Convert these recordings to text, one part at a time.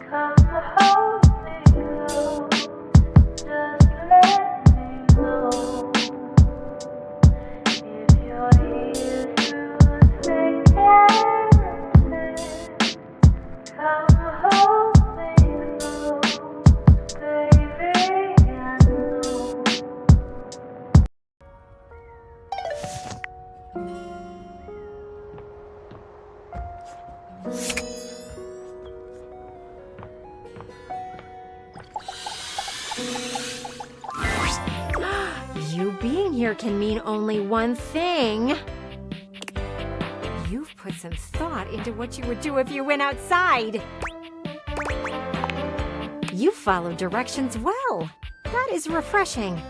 Come hold me close, just let me know if you're here to thick and thin. Come hold me close, baby, I know. You being here can mean only one thing. You've put some thought into what you would do if you went outside. You followed directions well. That is refreshing.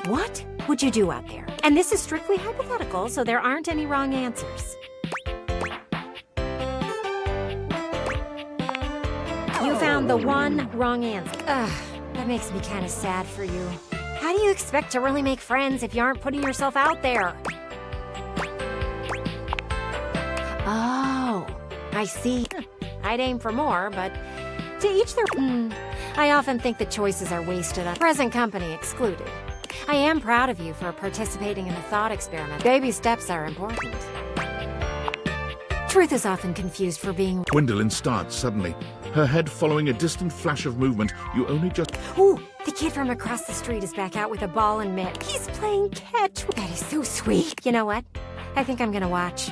What would you do out there? And this is strictly hypothetical, so there aren't any wrong answers. You found the one wrong answer. Ugh, that makes me kind of sad for you. How do you expect to really make friends if you aren't putting yourself out there? Oh, I see. I'd aim for more, but to each their... I often think the choices are wasted on present company excluded. I am proud of you for participating in a thought experiment. Baby steps are important. Truth is often confused for being... Gwendolyn starts suddenly, her head following a distant flash of movement you only just... Ooh, the kid from across the street is back out with a ball and mitt. He's playing catch. That is so sweet. You know what? I think I'm gonna watch.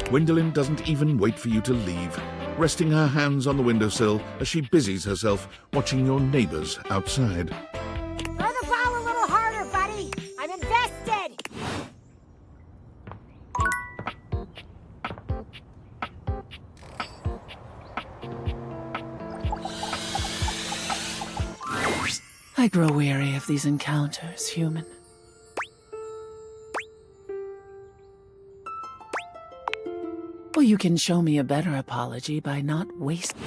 Gwendolyn doesn't even wait for you to leave, resting her hands on the windowsill as she busies herself watching your neighbors outside. Throw the ball a little harder, buddy. I'm invested. I grow weary of these encounters, human. Well, you can show me a better apology by not wasting...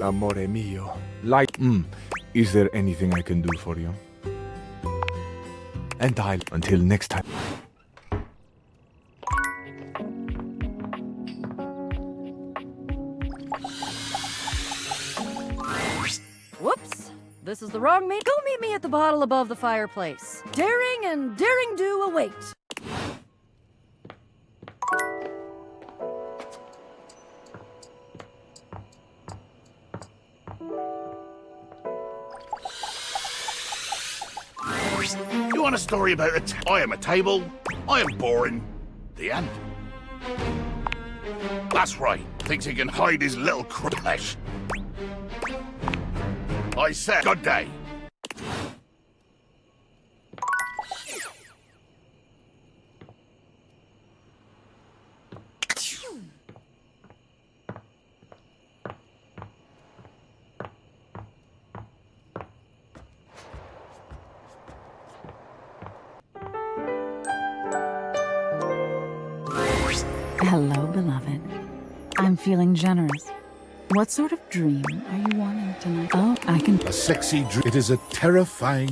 Amore mio. Is there anything I can do for you? And until next time. Whoops! This is the wrong meet. Go meet me at the bottle above the fireplace. Daring and daring do await. You want a story about I am a table? I am boring. The end. That's right. Thinks he can hide his little flesh. I said good day. Hello, beloved. I'm feeling generous. What sort of dream are you wanting tonight? Oh, I can... A sexy dream. It is a terrifying...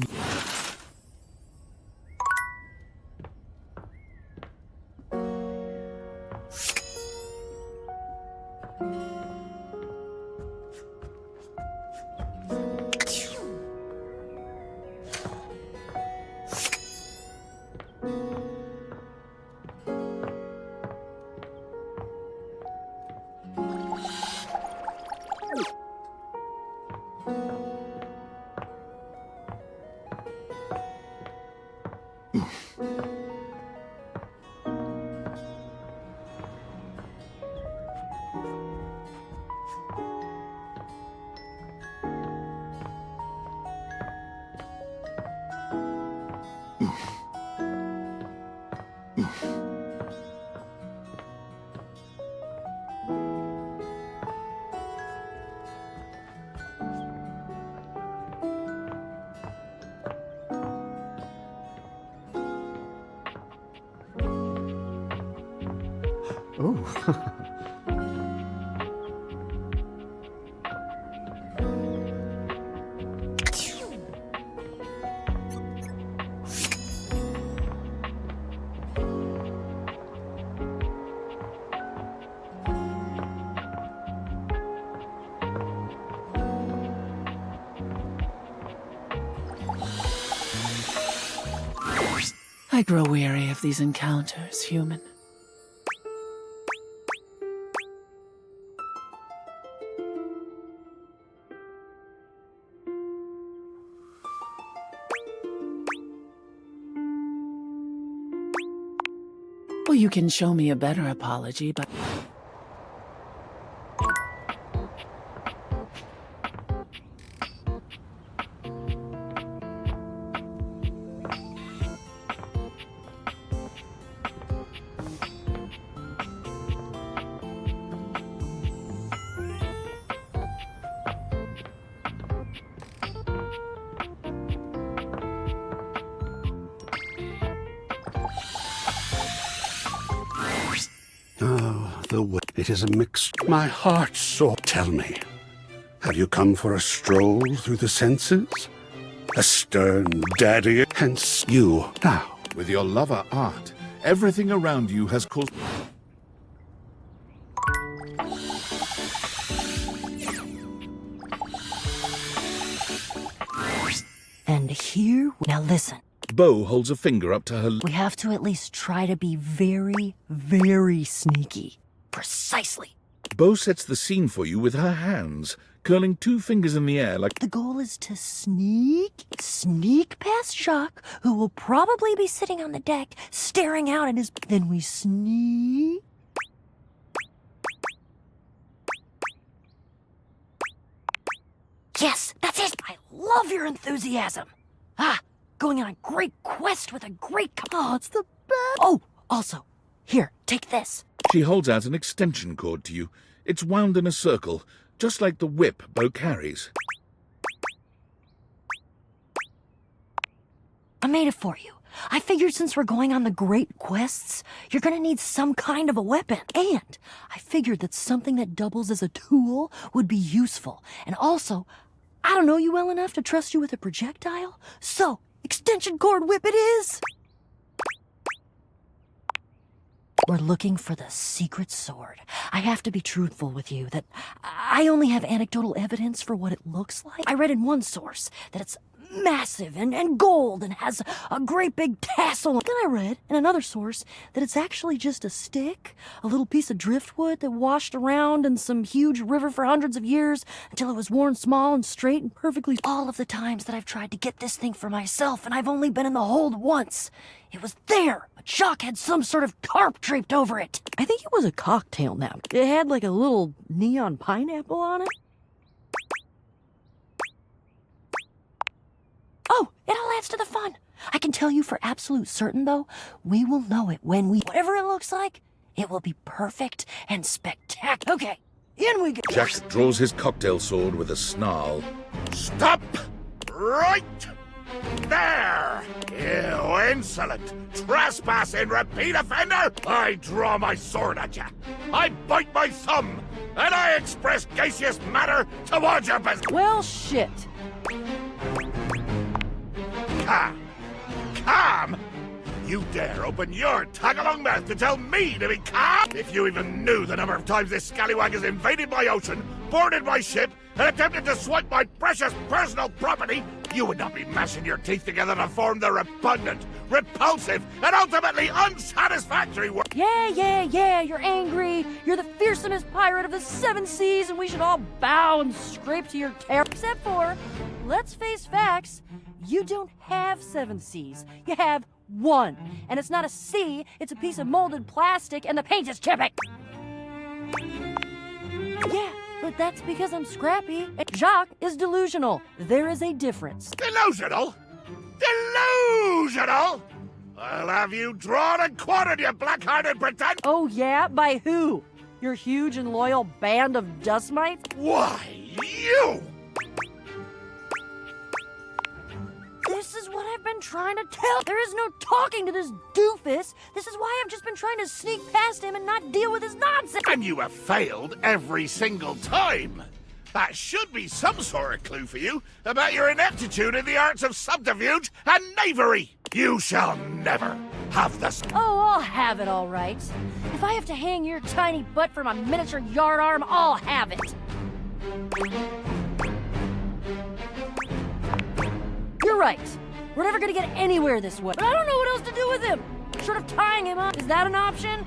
Oh. I grow weary of these encounters, human. Well, you can show me a better apology, but... Oh, the way it is a mixed. My heart so. Tell me, have you come for a stroll through the senses? A stern daddy, hence you now. With your lover art, everything around you has caused... And here, now listen. Bo holds a finger up to her... We have to at least try to be very, very sneaky. Precisely. Bo sets the scene for you with her hands, curling two fingers in the air like... The goal is to sneak past Jacques, who will probably be sitting on the deck, staring out at his... Then we sneak... Yes, that's it! I love your enthusiasm! Going on a great quest with a great... Oh, it's the best! Oh, also, here, take this. She holds out an extension cord to you. It's wound in a circle, just like the whip Bo carries. I made it for you. I figured since we're going on the great quests, you're gonna need some kind of a weapon. And I figured that something that doubles as a tool would be useful. And also, I don't know you well enough to trust you with a projectile. So, extension cord whip it is! We're looking for the secret sword. I have to be truthful with you that I only have anecdotal evidence for what it looks like. I read in one source that it's massive and gold and has a great big tassel. Then I read in another source that it's actually just a stick, a little piece of driftwood that washed around in some huge river for hundreds of years until it was worn small and straight and perfectly. All of the times that I've tried to get this thing for myself and I've only been in the hold once. It was there, but Jacques had some sort of tarp draped over it. I think it was a cocktail napkin. It had like a little neon pineapple on it. Oh, it all adds to the fun. I can tell you for absolute certain, though, we will know it when we... Whatever it looks like, it will be perfect and spectacular. Okay, in we go. Jack draws his cocktail sword with a snarl. Stop! Right there! You insolent, trespassing repeat offender! I draw my sword at ya. I bite my thumb, and I express gaseous matter towards your business. Well, shit. Calm? You dare open your tag-along mouth to tell me to be calm? If you even knew the number of times this scallywag has invaded my ocean, boarded my ship, and attempted to swipe my precious personal property, you would not be mashing your teeth together to form the repugnant, repulsive, and ultimately unsatisfactory word. Yeah, you're angry. You're the fearsomest pirate of the 7 seas, and we should all bow and scrape to your terror. Except for, let's face facts, you don't have 7 seas. You have 1. And it's not a sea, it's a piece of molded plastic, and the paint is chipping. Yeah, but that's because I'm scrappy. Jacques is delusional. There is a difference. Delusional? Delusional? I'll have you drawn and quartered, you black-hearted pretend. Oh yeah? By who? Your huge and loyal band of dust mites? Why, you! This is what I've been been trying to tell. There is no talking to this doofus. This is why I've just been trying to sneak past him and not deal with his nonsense. And you have failed every single time. That should be some sort of clue for you about your ineptitude in the arts of subterfuge and knavery. You shall never have this. Oh, I'll have it all right. If I have to hang your tiny butt from a miniature yard arm, I'll have it. You're right. We're never gonna get anywhere this way. But I don't know what else to do with him. Short of tying him up. Is that an option?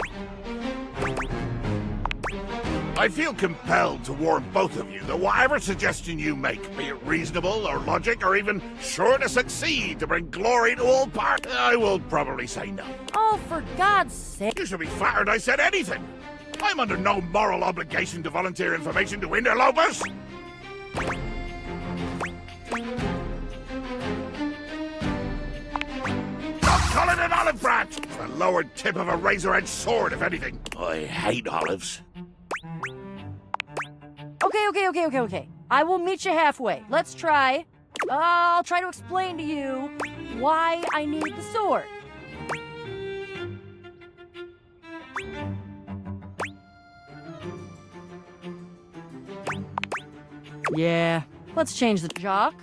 I feel compelled to warn both of you that whatever suggestion you make, be it reasonable or logic or even sure to succeed to bring glory to all parties, I will probably say no. Oh, for God's sake. You should be flattered I said anything. I'm under no moral obligation to volunteer information to interlopers. Call it an olive branch! It's the lower tip of a razor-edged sword, if anything. I hate olives. Okay. I will meet you halfway. Let's try. I'll try to explain to you why I need the sword. Yeah, let's change the Jock?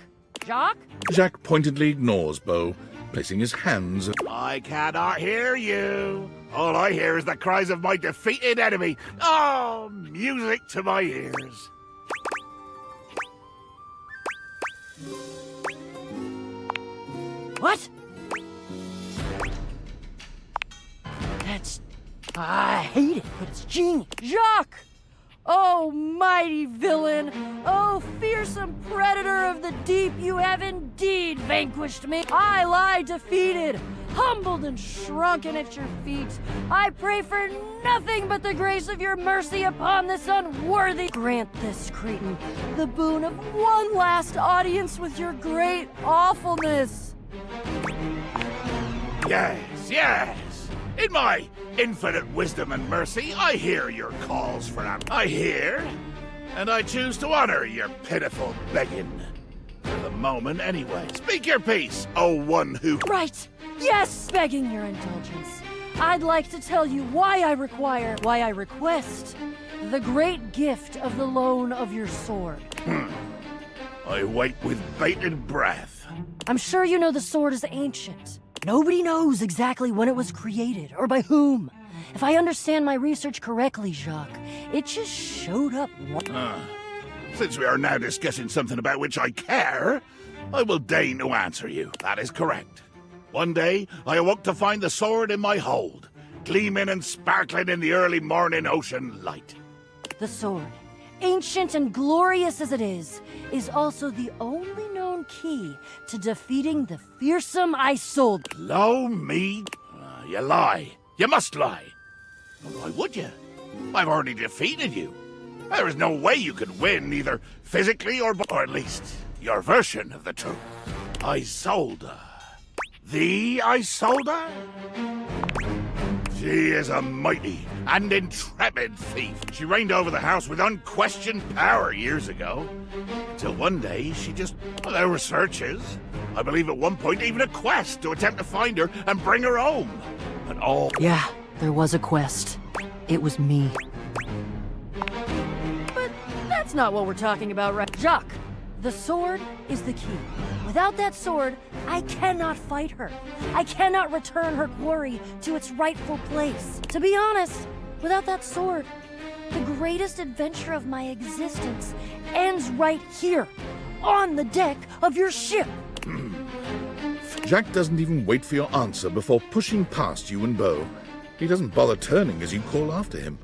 Jock? Jacques pointedly ignores Beau, placing his hands. I cannot hear you. All I hear is the cries of my defeated enemy. Oh, music to my ears. What? I hate it, but it's genius. Jacques! Oh, mighty villain! Oh, fearsome predator of the deep, you have indeed vanquished me. I lie defeated, humbled and shrunken at your feet. I pray for nothing but the grace of your mercy upon this unworthy. Grant this cretin the boon of one last audience with your great awfulness. Yes. In my infinite wisdom and mercy, I hear your calls for that. I hear, and I choose to honor your pitiful begging. For the moment, anyway. Speak your piece, oh one who... Right! Yes! Begging your indulgence. I'd like to tell you why I request the great gift of the loan of your sword. I wait with bated breath. I'm sure you know the sword is ancient. Nobody knows exactly when it was created, or by whom. If I understand my research correctly, Jacques, it just showed up Since we are now discussing something about which I care, I will deign to answer you. That is correct. One day, I awoke to find the sword in my hold, gleaming and sparkling in the early morning ocean light. The sword, ancient and glorious as it is also the only known key to defeating the fearsome ice soul. Blow me. You lie. You must lie. Why would you? I've already defeated you. There is no way you could win, either physically or at least your version of the truth. Isolde. The Isolde? She is a mighty and intrepid thief. She reigned over the house with unquestioned power years ago. Until one day, well, there were searches. I believe at one point even a quest to attempt to find her and bring her home. But all... Yeah, there was a quest. It was me. But that's not what we're talking about, right? Jacques, the sword is the key. Without that sword, I cannot fight her. I cannot return her quarry to its rightful place. To be honest, without that sword, the greatest adventure of my existence ends right here, on the deck of your ship. Jacques doesn't even wait for your answer before pushing past you and Beau. He doesn't bother turning as you call after him.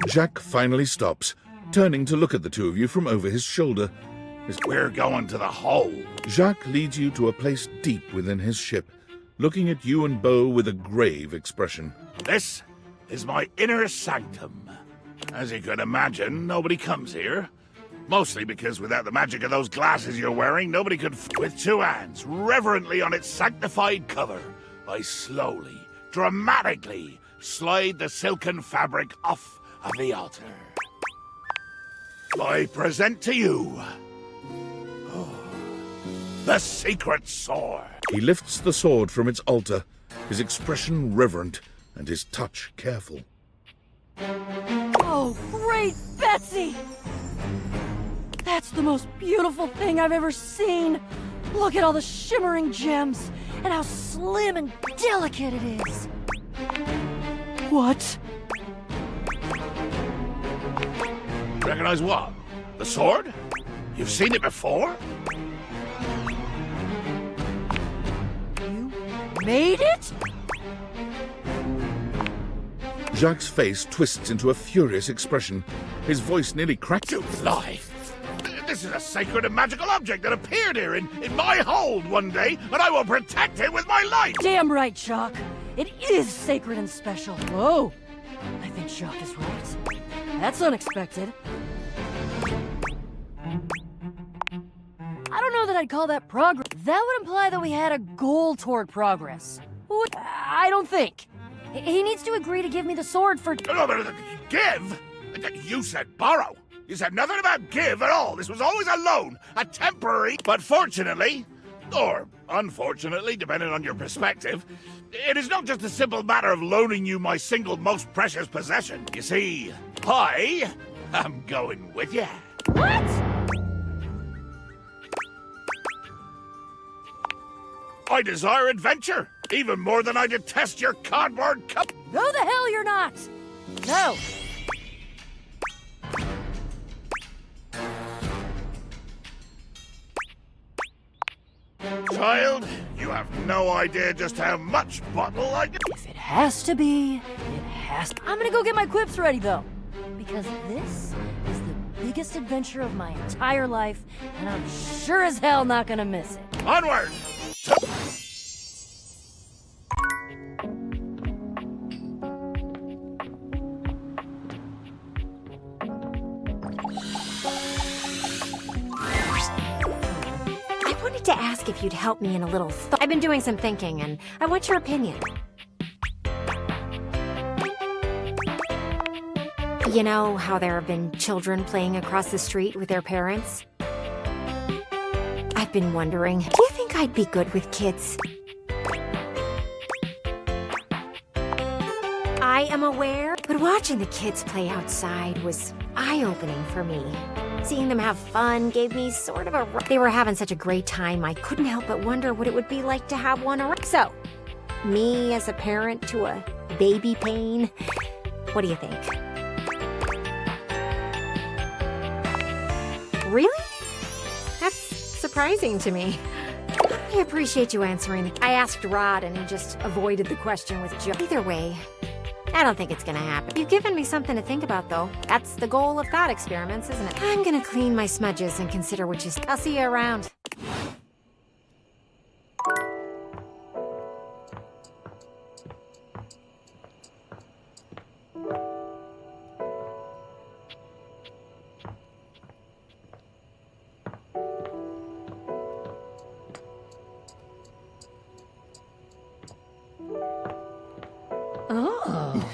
Jacques finally stops, turning to look at the two of you from over his shoulder. We're going to the hold. Jacques leads you to a place deep within his ship, looking at you and Beau with a grave expression. This is my inner sanctum. As you can imagine, nobody comes here. Mostly because without the magic of those glasses you're wearing, nobody could... With two hands reverently on its sanctified cover, I slowly, dramatically slide the silken fabric off of the altar. I present to you The secret sword. He lifts the sword from its altar, his expression reverent and his touch careful. Oh, great Betsy! That's the most beautiful thing I've ever seen. Look at all the shimmering gems and how slim and delicate it is. What? Recognize what? The sword? You've seen it before? You made it? Jacques' face twists into a furious expression. His voice nearly cracks. You lie! This is a sacred and magical object that appeared here in my hold one day, and I will protect it with my life! Damn right, Jacques. It is sacred and special. Whoa. I think Jacques is right. That's unexpected. I don't know that I'd call that progress. That would imply that we had a goal toward progress. I don't think. He needs to agree to give me the sword for... No, but give? You said borrow. You said nothing about give at all. This was always a loan, a temporary... But fortunately, or unfortunately, depending on your perspective, it is not just a simple matter of loaning you my single most precious possession. You see, I am going with you. What? I desire adventure, even more than I detest your cardboard cup. No, the hell you're not! No. Child, you have no idea just how much bottle I get. If it has to be, it has to. I'm gonna go get my quips ready, though. Because this is the biggest adventure of my entire life, and I'm sure as hell not gonna miss it. Onward! I wanted to ask if you'd help me in a little I've been doing some thinking, and I want your opinion. You know how there have been children playing across the street with their parents? I've been wondering, do you think I'd be good with kids? I am aware, but watching the kids play outside was eye-opening for me. Seeing them have fun gave me sort of a... They were having such a great time, I couldn't help but wonder what it would be like to have one around. So, me as a parent to a baby pain, what do you think? Really? That's surprising to me. I appreciate you answering. I asked Rod and he just avoided the question with Joe. Either way, I don't think it's gonna happen. You've given me something to think about, though. That's the goal of thought experiments, isn't it? I'm gonna clean my smudges and consider what you... I'll see you around. Oh.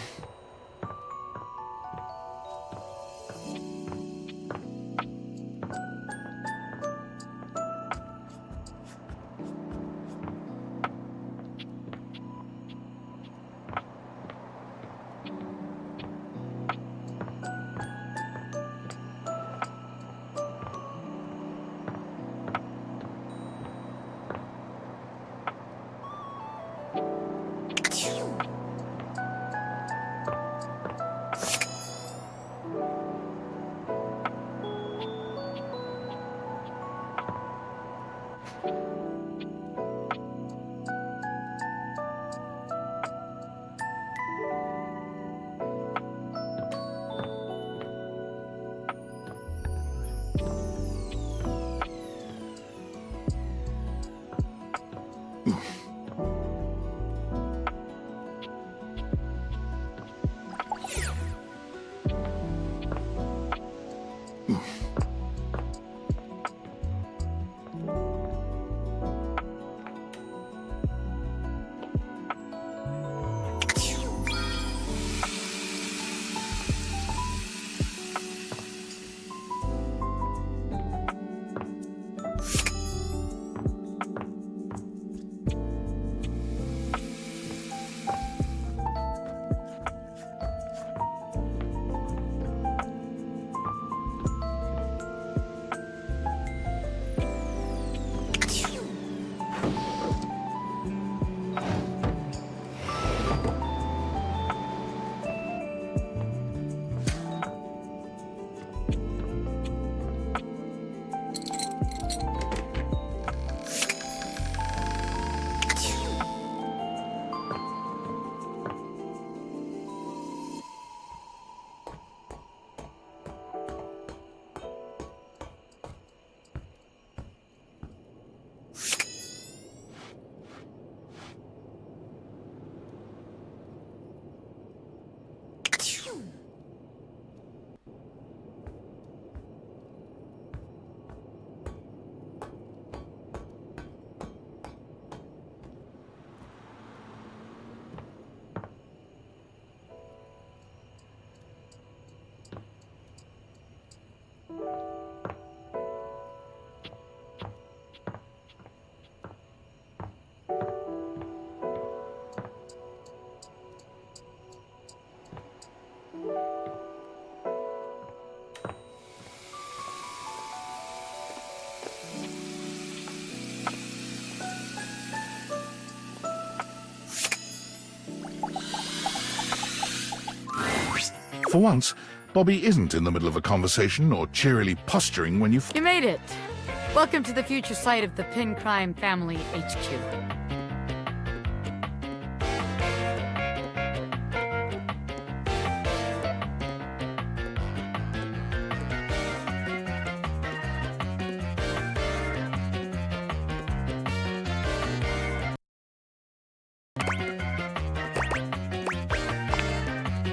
For once, Bobby isn't in the middle of a conversation or cheerily posturing when you... You made it. Welcome to the future site of the Pin Crime Family HQ.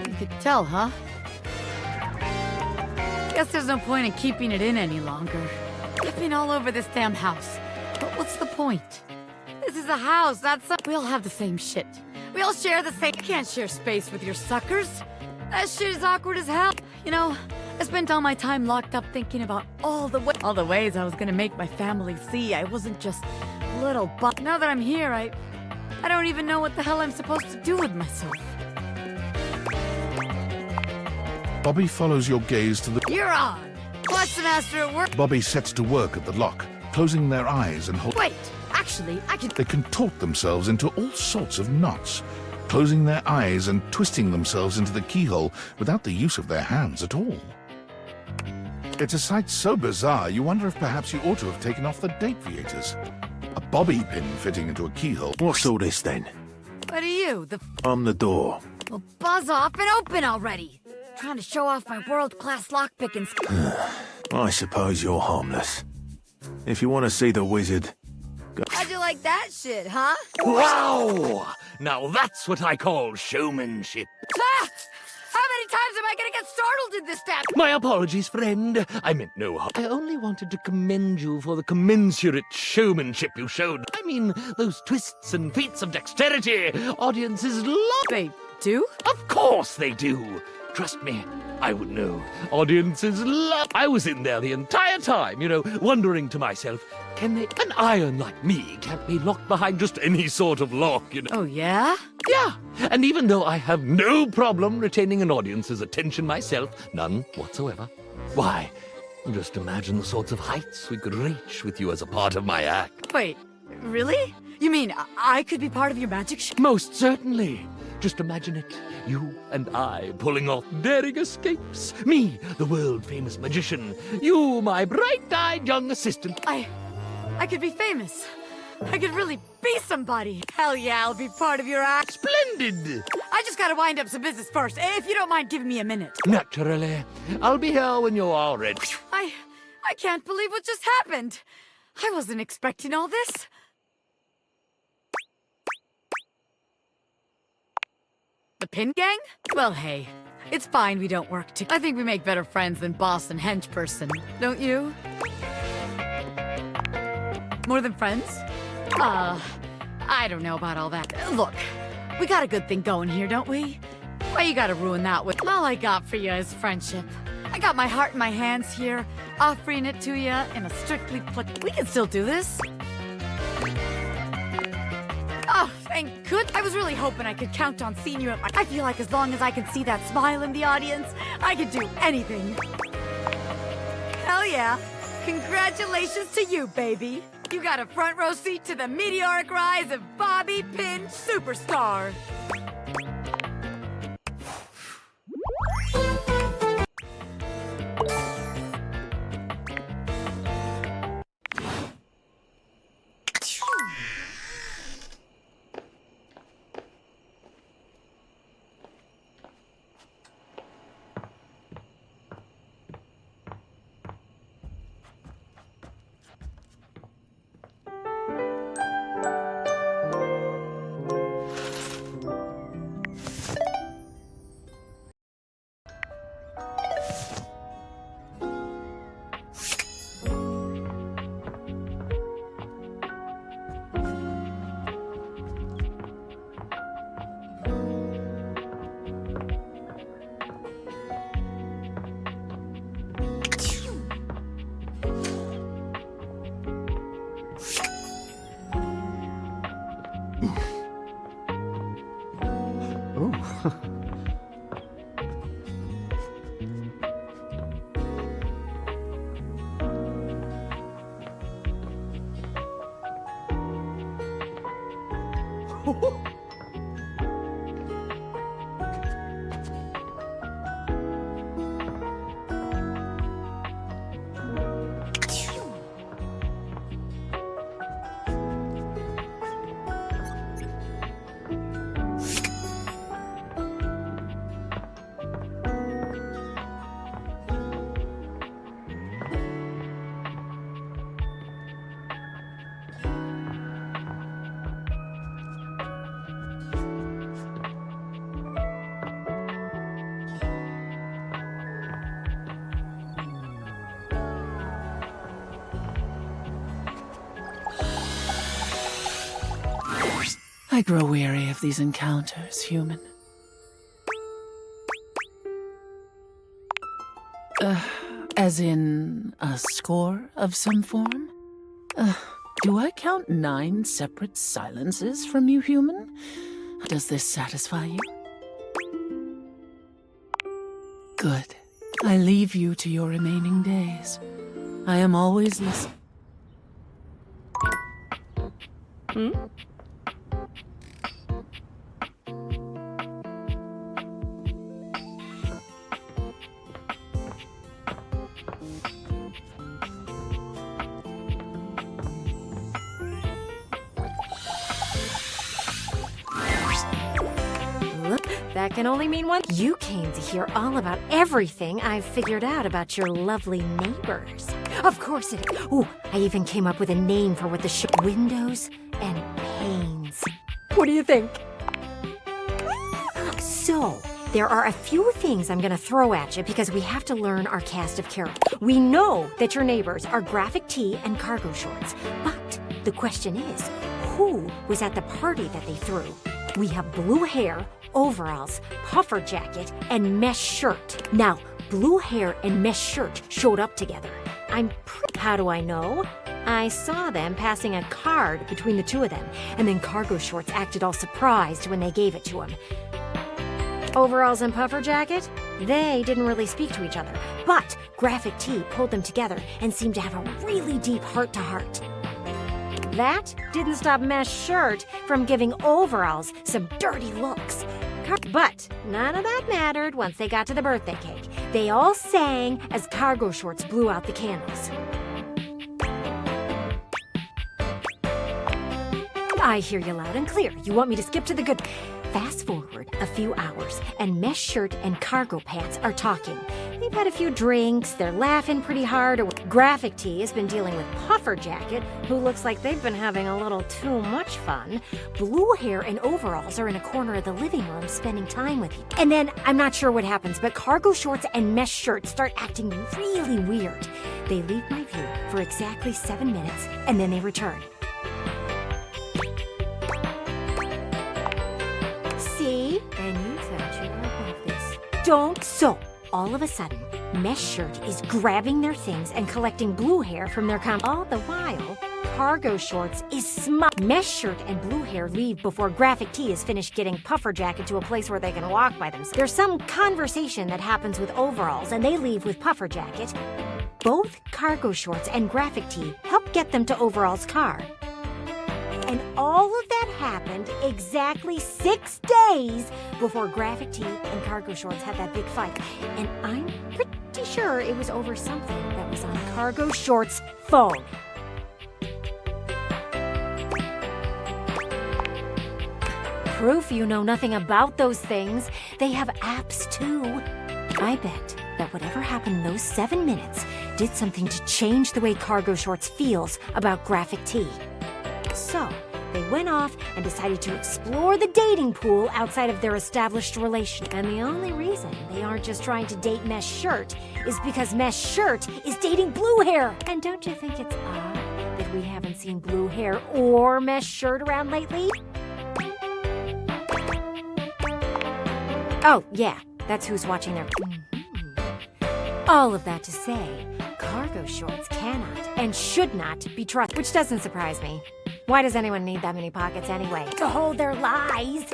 You could tell, huh? Guess there's no point in keeping it in any longer. I've been all over this damn house. But what's the point? This is a house, that's a... We all have the same shit. We all share the same... You can't share space with your suckers. That shit is awkward as hell. You know, I spent all my time locked up thinking about all the ways I was gonna make my family see I wasn't just little but now that I'm here, I don't even know what the hell I'm supposed to do with myself. Bobby follows your gaze to the... You're on! What's the master at work? Bobby sets to work at the lock, closing their eyes and hold... Wait, actually, I can... They contort themselves into all sorts of knots, closing their eyes and twisting themselves into the keyhole without the use of their hands at all. It's a sight so bizarre, you wonder if perhaps you ought to have taken off the dateviators. A bobby pin fitting into a keyhole. What's all this then? What are you, the... I'm the door. Well, buzz off and open already! Trying to show off my world-class lockpicking skills. I suppose you're harmless. If you want to see the wizard... How'd you like that shit, huh? Wow! Now that's what I call showmanship. Ah! How many times am I gonna get startled in this damn... My apologies, friend. I meant no harm. I only wanted to commend you for the commensurate showmanship you showed. I mean, those twists and feats of dexterity. Audiences love... They do? Of course they do. Trust me, I would know. Audiences love... I was in there the entire time, you know, wondering to myself, can they... An iron like me can't be locked behind just any sort of lock, you know. Oh, yeah? Yeah, and even though I have no problem retaining an audience's attention myself, none whatsoever, why, just imagine the sorts of heights we could reach with you as a part of my act. Wait, really? You mean I could be part of your magic show? Most certainly. Just imagine it, you and I pulling off daring escapes. Me, the world-famous magician. You, my bright-eyed young assistant. I could be famous. I could really be somebody. Hell yeah, I'll be part of your act. Splendid! I just gotta wind up some business first, if you don't mind giving me a minute. Naturally. I'll be here when you're all ready. I can't believe what just happened. I wasn't expecting all this. The Pin Gang? Well, hey, it's fine we don't work together. I think we make better friends than boss and hench person, don't you? More than friends? I don't know about all that. Look, we got a good thing going here, don't we? Why you gotta ruin that with... All I got for you is friendship. I got my heart in my hands here, offering it to you in a strictly... We can still do this. Oh, thank good. I was really hoping I could count on seeing you at my... I feel like as long as I can see that smile in the audience, I could do anything. Hell yeah. Congratulations to you, baby. You got a front row seat to the meteoric rise of Bobby Pin Superstar. I grow weary of these encounters, human. As in a score of some form? Do I count 9 separate silences from you, human? Does this satisfy you? Good. I leave you to your remaining days. I am always listening. That can only mean one. You came to hear all about everything I've figured out about your lovely neighbors. Of course it is. Ooh, I even came up with a name for what the ship... Windows and panes. What do you think? So, there are a few things I'm gonna throw at you because we have to learn our cast of characters. We know that your neighbors are graphic tee and cargo shorts, but the question is, who was at the party that they threw? We have blue hair, overalls, puffer jacket, and mesh shirt. Now, blue hair and mesh shirt showed up together. How do I know? I saw them passing a card between the two of them, and then cargo shorts acted all surprised when they gave it to him. Overalls and puffer jacket? They didn't really speak to each other, but graphic tee pulled them together and seemed to have a really deep heart-to-heart. That didn't stop mesh shirt from giving overalls some dirty looks. But none of that mattered once they got to the birthday cake. They all sang as cargo shorts blew out the candles. I hear you loud and clear. You want me to skip to the good... Fast forward a few hours, and mesh shirt and cargo pants are talking. They've had a few drinks, they're laughing pretty hard. Graphic tee has been dealing with puffer jacket, who looks like they've been having a little too much fun. Blue hair and overalls are in a corner of the living room spending time with you. And then, I'm not sure what happens, but cargo shorts and mesh shirts start acting really weird. They leave my view for exactly 7 minutes, and then they return. See? And you thought you were above this. Don't. So, all of a sudden, mesh shirt is grabbing their things and collecting blue hair from their all the while, cargo shorts is mesh shirt and blue hair leave before graphic tee is finished getting puffer jacket to a place where they can walk by themselves. There's some conversation that happens with overalls and they leave with puffer jacket. Both cargo shorts and graphic tee help get them to overall's car. And all of that happened exactly 6 days before graphic tee and cargo shorts had that big fight. And I'm pretty sure it was over something that was on cargo shorts' phone. Proof you know nothing about those things. They have apps too. I bet that whatever happened in those 7 minutes did something to change the way cargo shorts feels about graphic tee. So, they went off and decided to explore the dating pool outside of their established relation. And the only reason they aren't just trying to date mesh shirt is because mesh shirt is dating blue hair. And don't you think it's odd that we haven't seen blue hair or mesh shirt around lately? Oh, yeah, that's who's watching their... All of that to say, cargo shorts cannot and should not be trusted, which doesn't surprise me. Why does anyone need that many pockets anyway? To hold their lies!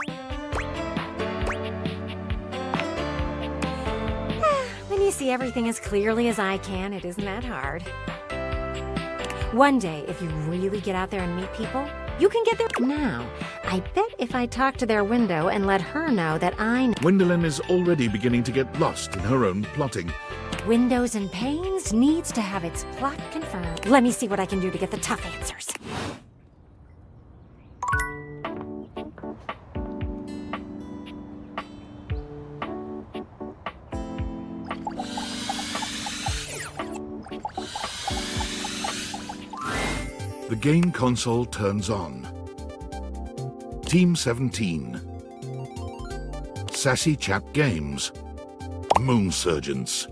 When you see everything as clearly as I can, it isn't that hard. One day, if you really get out there and meet people, you can get there. Now, I bet if I talk to their window and let her know that I know... Gwendolyn is already beginning to get lost in her own plotting. Windows and Panes needs to have its plot confirmed. Let me see what I can do to get the tough answers. The game console turns on. Team 17. Sassy Chap Games. Moon Surgeons.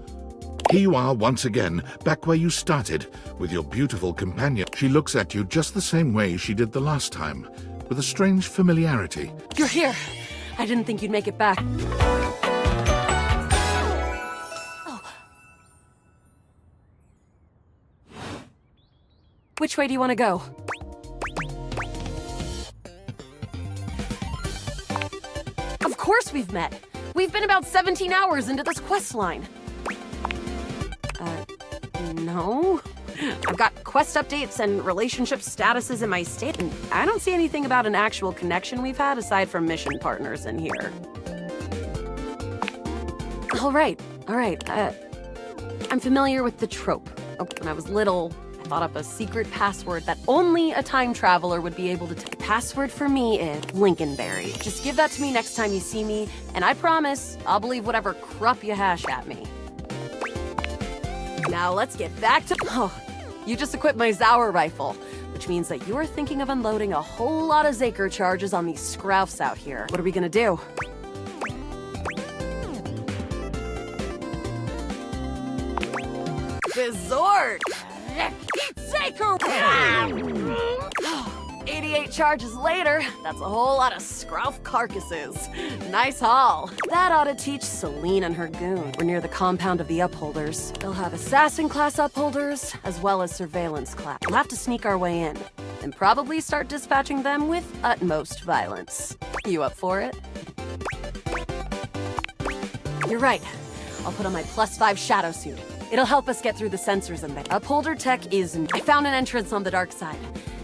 Here you are once again, back where you started, with your beautiful companion. She looks at you just the same way she did the last time, with a strange familiarity. You're here. I didn't think you'd make it back. Oh. Which way do you want to go? Of course we've met. We've been about 17 hours into this quest line. No. I've got quest updates and relationship statuses in my state, and I don't see anything about an actual connection we've had aside from mission partners in here. All right. I'm familiar with the trope. When I was little, I thought up a secret password that only a time traveler would be able to take. The password for me is Lincolnberry. Just give that to me next time you see me, and I promise I'll believe whatever crap you hash at me. Now let's get back to... Oh, you just equipped my Zauer rifle, which means that you're thinking of unloading a whole lot of Zaker charges on these scroufs out here. What are we gonna do? Resort! Zaker! 88 charges later, that's a whole lot of scrouf carcasses. Nice haul. That ought to teach Celine and her goon. We're near the compound of the Upholders. They'll have assassin class Upholders, as well as surveillance class. We'll have to sneak our way in, and probably start dispatching them with utmost violence. You up for it? You're right. I'll put on my +5 shadow suit. It'll help us get through the sensors in there. Upholder tech is... I found an entrance on the dark side.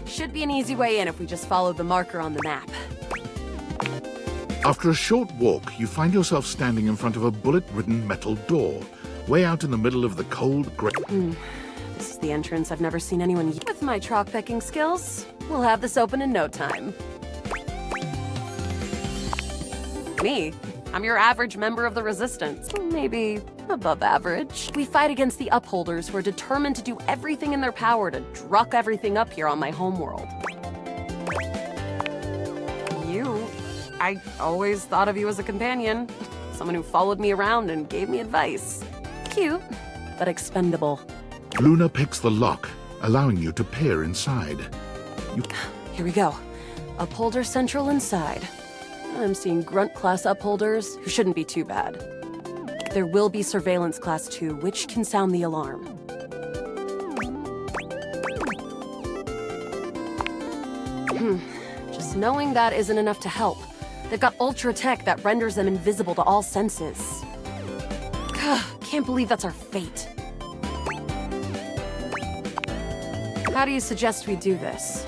Should be an easy way in if we just follow the marker on the map. After a short walk, you find yourself standing in front of a bullet-ridden metal door, way out in the middle of the cold grey... This is the entrance I've never seen anyone use. With my chalk picking skills, we'll have this open in no time. Me? I'm your average member of the Resistance. Maybe above average. We fight against the Upholders who are determined to do everything in their power to druck everything up here on my homeworld. I always thought of you as a companion. Someone who followed me around and gave me advice. Cute, but expendable. Luna picks the lock, allowing you to peer inside. Here we go. Upholder Central inside. I'm seeing Grunt class Upholders, who shouldn't be too bad. There will be Surveillance class 2, which can sound the alarm. Just knowing that isn't enough to help. They've got ultra tech that renders them invisible to all senses. Can't believe that's our fate. How do you suggest we do this?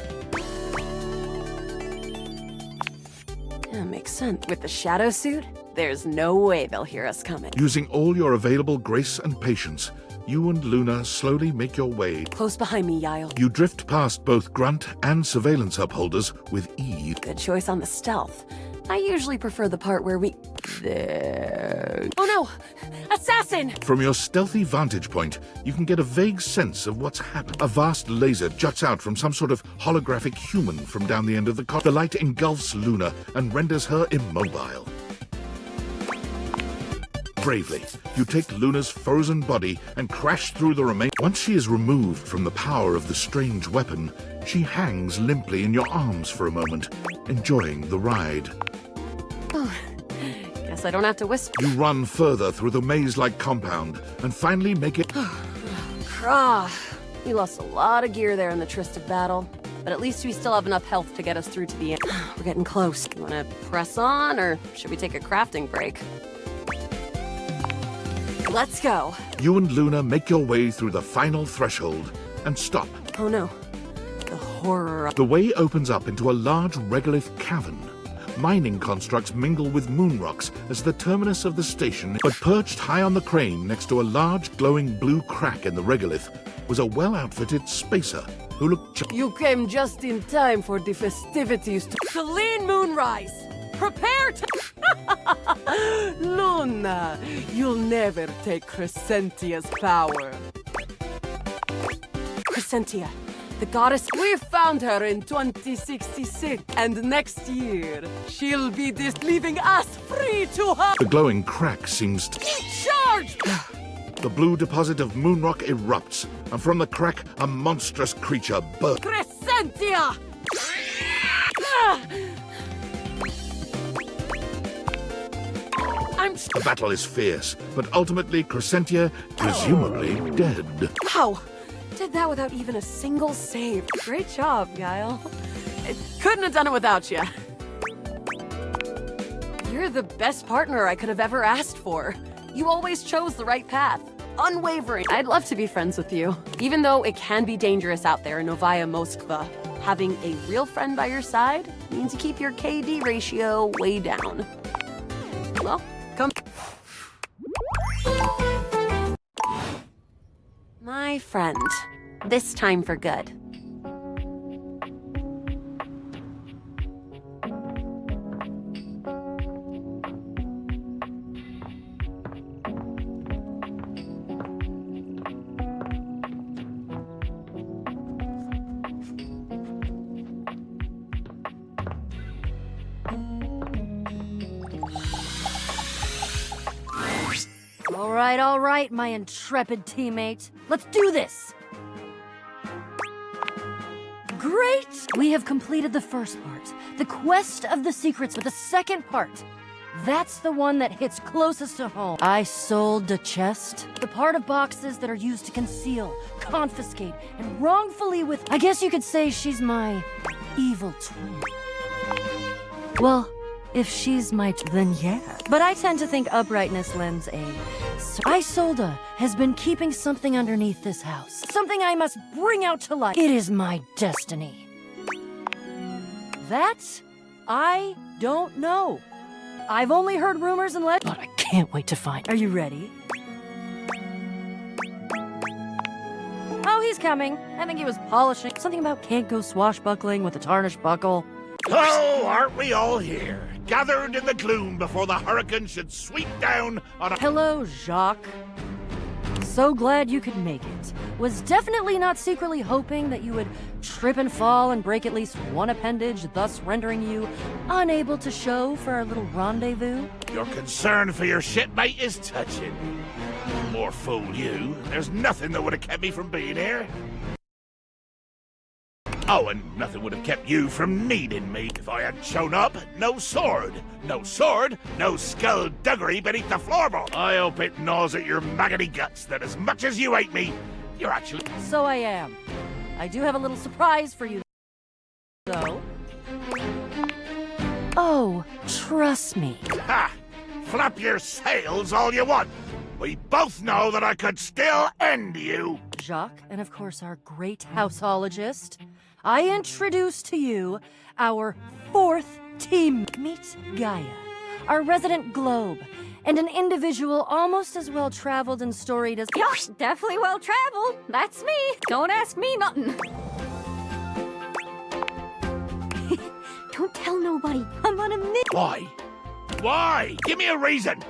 Yeah, makes sense. With the shadow suit, there's no way they'll hear us coming. Using all your available grace and patience, you and Luna slowly make your way. Close behind me, Yael. You drift past both Grunt and Surveillance Upholders with ease. Good choice on the stealth. I usually prefer the part where we... There... Oh no! Assassin! From your stealthy vantage point, you can get a vague sense of what's happened. A vast laser juts out from some sort of holographic human from down the end of the corridor. The light engulfs Luna and renders her immobile. Bravely, you take Luna's frozen body and crash through the remains. Once she is removed from the power of the strange weapon, she hangs limply in your arms for a moment, enjoying the ride. Oh, guess I don't have to whisper. You run further through the maze-like compound and finally make it... We lost a lot of gear there in the tryst of battle, but at least we still have enough health to get us through to the end. We're getting close. You want to press on, or should we take a crafting break? Let's go. You and Luna make your way through the final threshold and stop. Oh no. The horror. The way opens up into a large regolith cavern. Mining constructs mingle with moon rocks as the terminus of the station, but perched high on the crane next to a large glowing blue crack in the regolith was a well-outfitted spacer who looked... You came just in time for the festivities to... Celine Moonrise! Prepare to... Luna, you'll never take Crescentia's power. Crescentia, the goddess... We found her in 2066, and next year, she'll be leaving us free to her... The glowing crack seems to... Charge! The blue deposit of moonrock erupts, and from the crack, a monstrous creature bursts. Crescentia! The battle is fierce, but ultimately Crescentia, presumably dead. Wow! Did that without even a single save. Great job, Guile. Couldn't have done it without you. You're the best partner I could have ever asked for. You always chose the right path. Unwavering. I'd love to be friends with you. Even though it can be dangerous out there in Novaya Moskva, having a real friend by your side means you keep your KD ratio way down. Well, come. My friend. This time for good. All right, my intrepid teammate. Let's do this! Great! We have completed the first part, the quest of the secrets, but the second part, that's the one that hits closest to home. I sold the chest, the part of boxes that are used to conceal, confiscate, and wrongfully I guess you could say she's my evil twin. Well, if she's then yeah. But I tend to think uprightness lends a... Isolda has been keeping something underneath this house. Something I must bring out to light. It is my destiny. That, I don't know. I've only heard rumors and legends, but I can't wait to find. Are you ready? Oh, he's coming. I think he was polishing. Something about can't go swashbuckling with a tarnished buckle. Oh, aren't we all here? Gathered in the gloom before the hurricane should sweep down on a... Hello, Jacques. So glad you could make it. Was definitely not secretly hoping that you would trip and fall and break at least one appendage, thus rendering you unable to show for our little rendezvous. Your concern for your shipmate is touching. More fool you. There's nothing that would have kept me from being here. Oh, and nothing would have kept you from needing me. If I had shown up, no sword. No sword, no skullduggery beneath the floorboard. I hope it gnaws at your maggoty guts that as much as you hate me, you're actually... So I am. I do have a little surprise for you, though. Oh, trust me. Ha! Flap your sails all you want. We both know that I could still end you. Jacques, and of course our great houseologist, I introduce to you our fourth team. Meet Gaia, our resident globe, and an individual almost as well-traveled and storied as... Yosh, definitely well-traveled. That's me. Don't ask me nothing. Don't tell nobody. I'm on a mission. Why? Why? Give me a reason.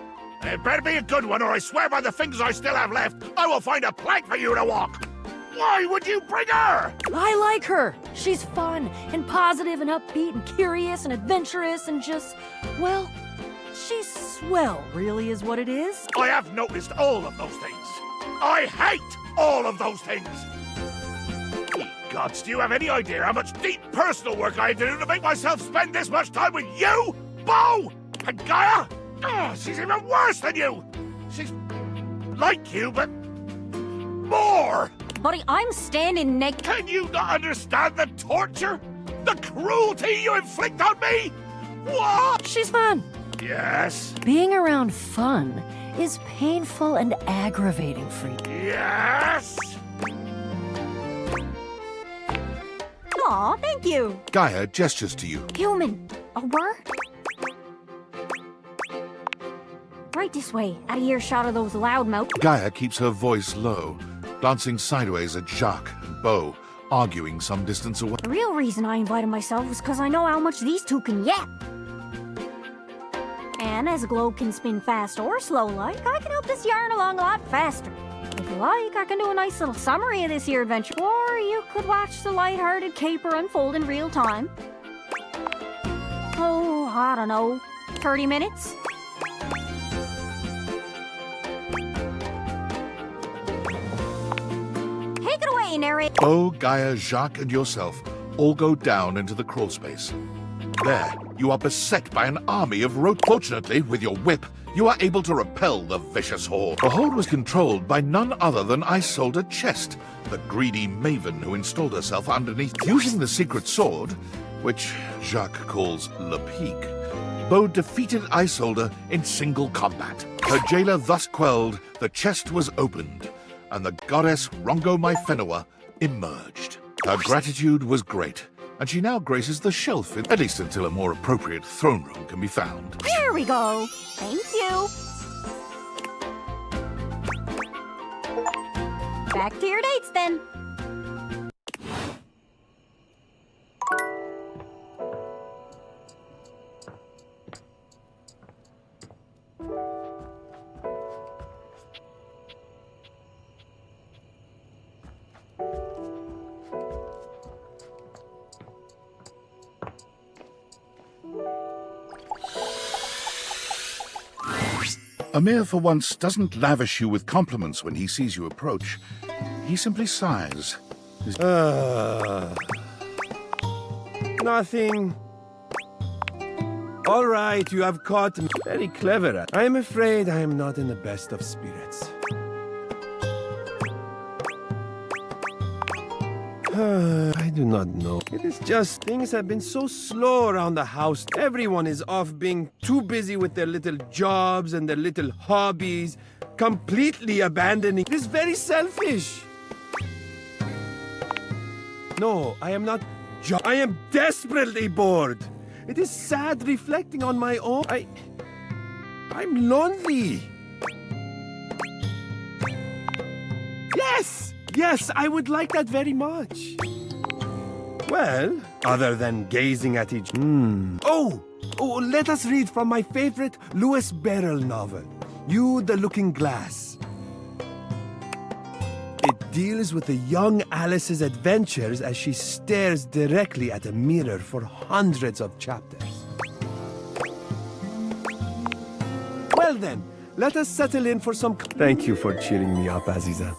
It better be a good one, or I swear by the fingers I still have left, I will find a plank for you to walk. Why would you bring her? I like her. She's fun and positive and upbeat and curious and adventurous and just, well, she's swell, really is what it is. I have noticed all of those things. I hate all of those things. Ye gods, do you have any idea how much deep personal work I had to do to make myself spend this much time with you, Bo? And Gaia? Oh, she's even worse than you. She's like you, but more. Buddy, I'm standing naked. Can you not understand the torture? The cruelty you inflict on me? What? She's fun. Yes. Being around fun is painful and aggravating for you. Yes. Aw, thank you. Gaia gestures to you. Human, a word? Right this way, out of earshot of those loudmouths. Gaia keeps her voice low, glancing sideways at Jacques and Beau, arguing some distance away. The real reason I invited myself was because I know how much these two can yap. And as a globe can spin fast or slow like, I can help this yarn along a lot faster. If you like, I can do a nice little summary of this here adventure. Or you could watch the lighthearted caper unfold in real time. Oh, I don't know, 30 minutes? Take it away, narrator. Beau, Gaia, Jacques, and yourself all go down into the crawl space. There, you are beset by an army of Fortunately, with your whip, you are able to repel the vicious horde. The horde was controlled by none other than Isolde Chest, the greedy maven who installed herself underneath. Using the secret sword, which Jacques calls Le Pique, Bode defeated Isolde in single combat. Her jailer thus quelled, the chest was opened, and the goddess Rongo Myfenua emerged. Her gratitude was great, and she now graces the shelf, at least until a more appropriate throne room can be found. There we go. Thank you. Back to your dates then. Amir, for once, doesn't lavish you with compliments when he sees you approach. He simply sighs. Nothing. All right, you have caught me. Very clever. I am afraid I am not in the best of spirits. I do not know. It is just things have been so slow around the house. Everyone is off being too busy with their little jobs and their little hobbies, completely abandoning. It is very selfish. No, I am not. I am desperately bored. It is sad reflecting on my own. I'm lonely. Yes, I would like that very much. Well, other than gazing at each... Oh, let us read from my favorite Lewis Barrel novel, You the Looking Glass. It deals with the young Alice's adventures as she stares directly at a mirror for hundreds of chapters. Well then, let us settle in for some... Thank you for cheering me up, Aziza.